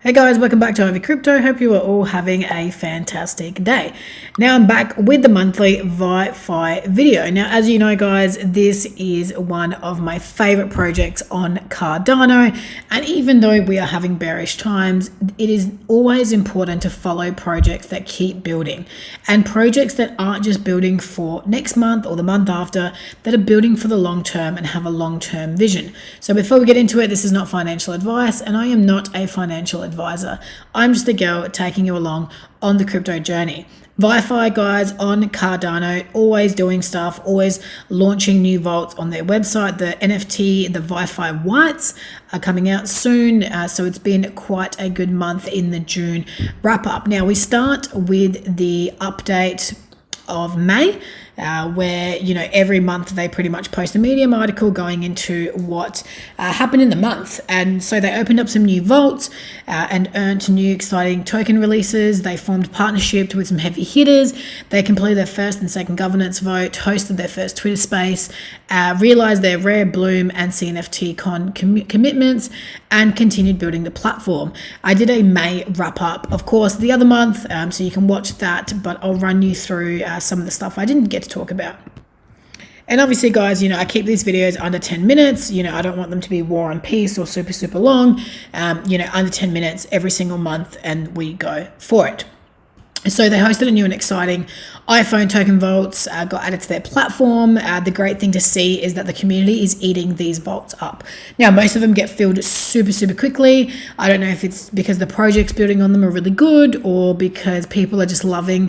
Hey guys, welcome back to Vyfi Crypto. Hope you are all having a fantastic day. Now I'm back with the monthly Vyfi video. Now, as you know guys, this is one of my favorite projects on Cardano. And even though we are having bearish times, it is always important to follow projects that keep building and projects that aren't just building for next month or the month after, that are building for the long term and have a long-term vision. So before we get into it, this is not financial advice and I am not a financial advisor. I'm just a girl taking you along on the crypto journey. Vyfi guys on Cardano, always doing stuff, always launching new vaults on their website. The NFT, the Vyfi whites are coming out soon. So it's been quite a good month in the June wrap up. Now we start with the update of May, where every month they pretty much post a Medium article going into what happened in the month. And so they opened up some new vaults and earned new exciting token releases. They formed partnerships with some heavy hitters. They completed their first and second governance vote, hosted their first Twitter space, realized their rare bloom and CNFT con commitments, and continued building the platform. I did a May wrap up, of course, the other month, so you can watch that, but I'll run you through some of the stuff I didn't get to talk about. And obviously guys, I keep these videos under 10 minutes. I don't want them to be War and Peace or super long. Under 10 minutes every single month, and we go for it. So they hosted a new and exciting iPhone token vaults, got added to their platform. The great thing to see is that the community is eating these vaults up. Now, most of them get filled super quickly. I don't know if it's because the projects building on them are really good or because people are just loving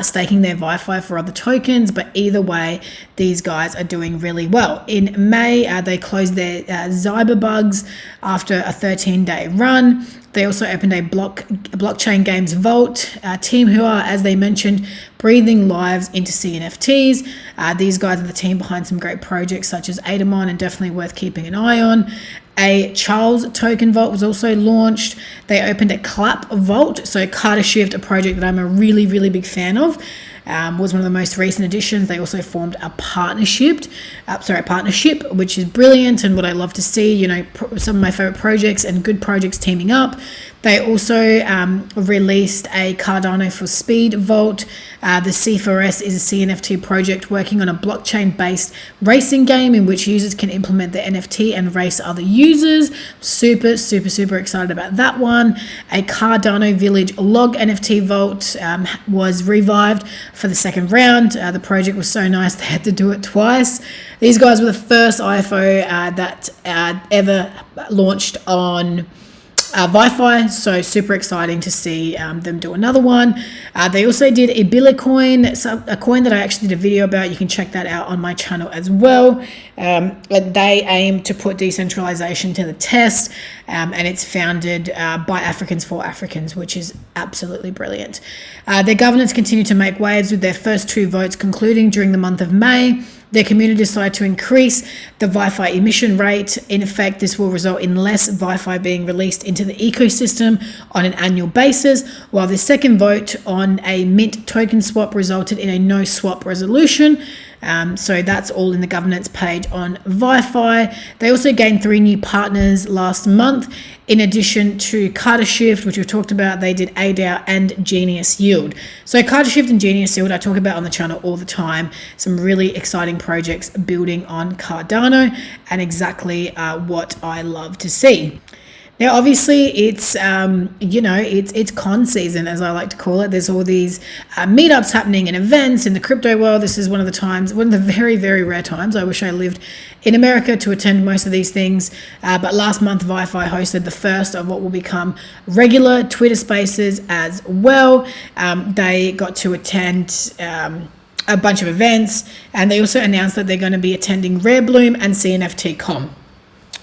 staking their Vyfi for other tokens. But either way, these guys are doing really well. In May, they closed their Zyber bugs after a 13-day run. They also opened a blockchain games vault, team who are, as they mentioned, breathing lives into CNFTs. These guys are the team behind some great projects such as Adamon, and definitely worth keeping an eye on. A Charles token vault was also launched. They opened a Clap vault, so Carter Shift, a project that I'm a really big fan of. Was one of the most recent additions. They also formed a partnership, which is brilliant and what I love to see. Some of my favorite projects and good projects teaming up. They also released a Cardano for Speed vault. The C4S is a CNFT project working on a blockchain-based racing game in which users can implement the NFT and race other users. Super excited about that one. A Cardano Village log NFT vault was revived for the second round. The project was so nice they had to do it twice. These guys were the first IFO that ever launched on Vyfi, so super exciting to see them do another one. They also did a Bitcoin, a coin that I actually did a video about. You can check that out on my channel as well. They aim to put decentralization to the test, and it's founded by Africans for Africans, which is absolutely brilliant. Their governance continued to make waves with their first two votes concluding during the month of May. Their community decided to increase the Vyfi emission rate. In effect, this will result in less Vyfi being released into the ecosystem on an annual basis, while the second vote on a mint token swap resulted in a no swap resolution. So that's all in the governance page on Vyfi. They also gained 3 new partners last month. In addition to Carter Shift, which we've talked about, they did ADAO and Genius Yield. So Carter Shift and Genius Yield I talk about on the channel all the time. Some really exciting projects building on Cardano and exactly what I love to see. Now, obviously, it's it's con season, as I like to call it. There's all these meetups happening and events in the crypto world. This is one of the very rare times. I wish I lived in America to attend most of these things. But last month, Vyfi hosted the first of what will become regular Twitter Spaces as well. They got to attend a bunch of events, and they also announced that they're going to be attending Rare Bloom and CNFT.com.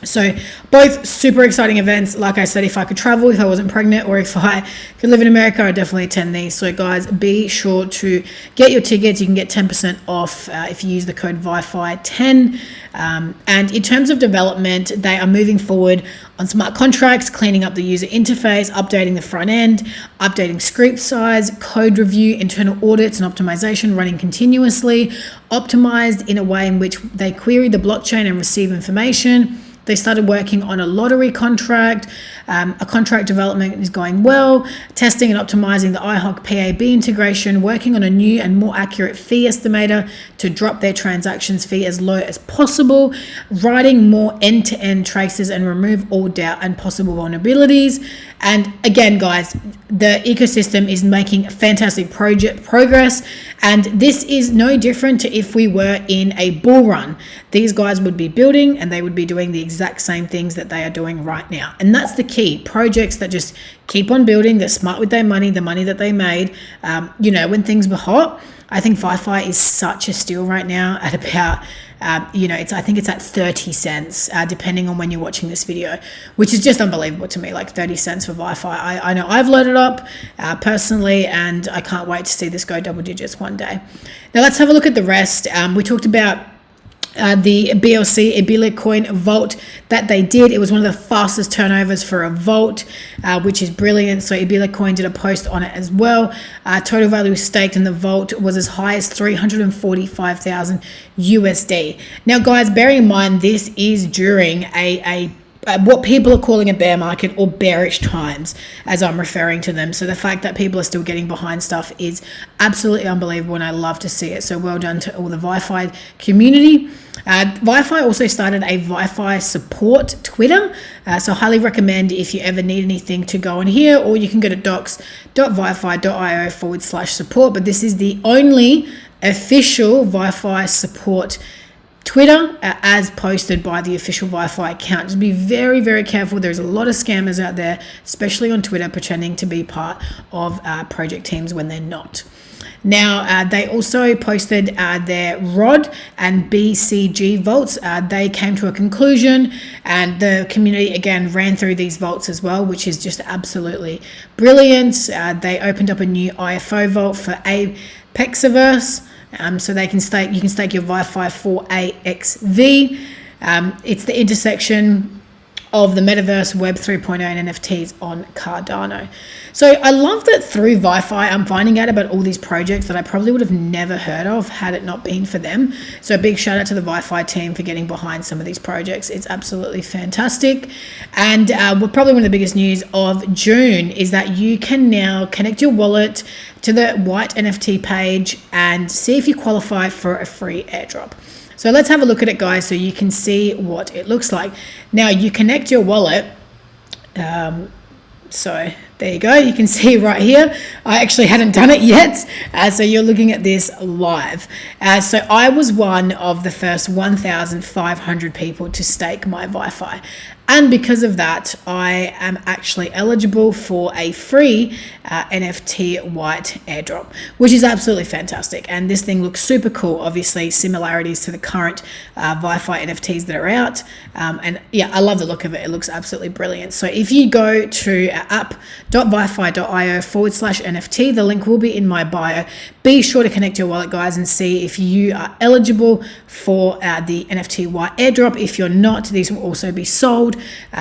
So both super exciting events. Like I said, if I could travel, if I wasn't pregnant, or if I could live in America, I'd definitely attend these. So guys, be sure to get your tickets. You can get 10% off if you use the code VYFI10. And in terms of development, they are moving forward on smart contracts, cleaning up the user interface, updating the front end, updating script size, code review, internal audits and optimization running continuously, optimized in a way in which they query the blockchain and receive information. They started working on a lottery contract. A contract development is going well, testing and optimizing the iHawk PAB integration, working on a new and more accurate fee estimator to drop their transactions fee as low as possible, writing more end-to-end traces and remove all doubt and possible vulnerabilities. And again, guys, the ecosystem is making fantastic progress, and this is no different to if we were in a bull run. These guys would be building and they would be doing the exact same things that they are doing right now. And that's the key. Projects that just keep on building, they're smart with their money, the money that they made, when things were hot. I think Vyfi is such a steal right now at about, I think it's at 30 cents, depending on when you're watching this video, which is just unbelievable to me, like 30 cents for Vyfi. I know I've loaded up personally, and I can't wait to see this go double digits one day. Now let's have a look at the rest. We talked about the BLC Ibila coin vault that they did. It was one of the fastest turnovers for a vault, which is brilliant. So Ibila coin did a post on it as well. Total value staked in the vault was as high as 345,000 USD. Now guys, bear in mind this is during a what people are calling a bear market, or bearish times as I'm referring to them. So the fact that people are still getting behind stuff is absolutely unbelievable, and I love to see it. So well done to all the Vyfi community. Vyfi also started a Vyfi support Twitter, so highly recommend if you ever need anything to go in here, or you can go to docs.vyfi.io/support. But this is the only official Vyfi support Twitter, as posted by the official Vyfi account. Just be very, very careful. There's a lot of scammers out there, especially on Twitter, pretending to be part of project teams when they're not. Now, they also posted their ROD and BCG vaults. They came to a conclusion, and the community again ran through these vaults as well, which is just absolutely brilliant. They opened up a new IFO vault for Apexiverse. So you can stake your Vyfi 4AXV. It's the intersection of the metaverse, Web 3.0 and NFTs on Cardano. So I love that through Vyfi, I'm finding out about all these projects that I probably would have never heard of had it not been for them. So a big shout out to the Vyfi team for getting behind some of these projects. It's absolutely fantastic. And probably one of the biggest news of June is that you can now connect your wallet to the white NFT page and see if you qualify for a free airdrop. So let's have a look at it, guys, so you can see what it looks like. Now you connect your wallet. So there you go. You can see right here. I actually hadn't done it yet. So you're looking at this live. So I was one of the first 1,500 people to stake my Vyfi. And because of that, I am actually eligible for a free NFT white airdrop, which is absolutely fantastic. And this thing looks super cool. Obviously, similarities to the current Vyfi NFTs that are out. And yeah, I love the look of it. It looks absolutely brilliant. So if you go to app.vyfi.io/NFT, the link will be in my bio. Be sure to connect your wallet, guys, and see if you are eligible for the NFT white airdrop. If you're not, these will also be sold.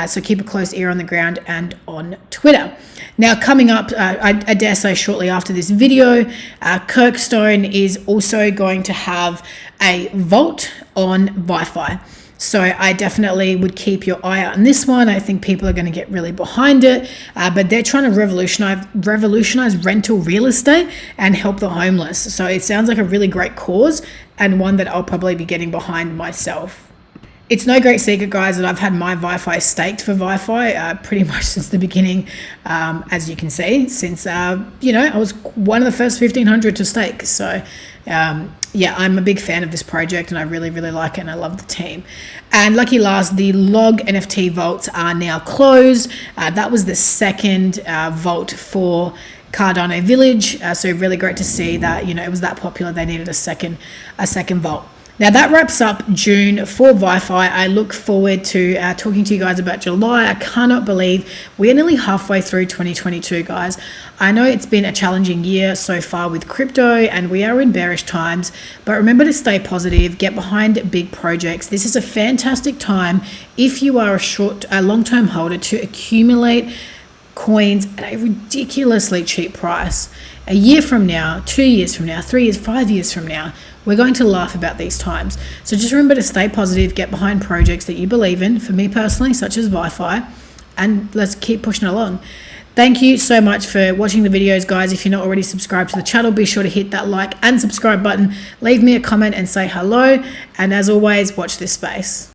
So keep a close ear on the ground and on Twitter. Now, coming up, I dare say shortly after this video, Kirkstone is also going to have a vault on Vyfi. So I definitely would keep your eye out on this one. I think people are going to get really behind it, but they're trying to revolutionize rental real estate and help the homeless. So it sounds like a really great cause, and one that I'll probably be getting behind myself. It's no great secret, guys, that I've had my Vyfi staked for Vyfi pretty much since the beginning, as you can see, since, I was one of the first 1,500 to stake. So, yeah, I'm a big fan of this project, and I really, really like it, and I love the team. And lucky last, the log NFT vaults are now closed. That was the second vault for Cardano Village. So really great to see that, it was that popular. They needed a second vault. Now that wraps up June for Vyfi. I look forward to talking to you guys about July. I cannot believe we are nearly halfway through 2022, guys. I know it's been a challenging year so far with crypto, and we are in bearish times, but remember to stay positive, get behind big projects. This is a fantastic time if you are a long-term holder to accumulate coins at a ridiculously cheap price. A year from now, 2 years from now, 3 years, 5 years from now, we're going to laugh about these times. So just remember to stay positive, get behind projects that you believe in, for me personally, such as Vyfi, and let's keep pushing along. Thank you so much for watching the videos, guys. If you're not already subscribed to the channel, be sure to hit that like and subscribe button. Leave me a comment and say hello. And as always, watch this space.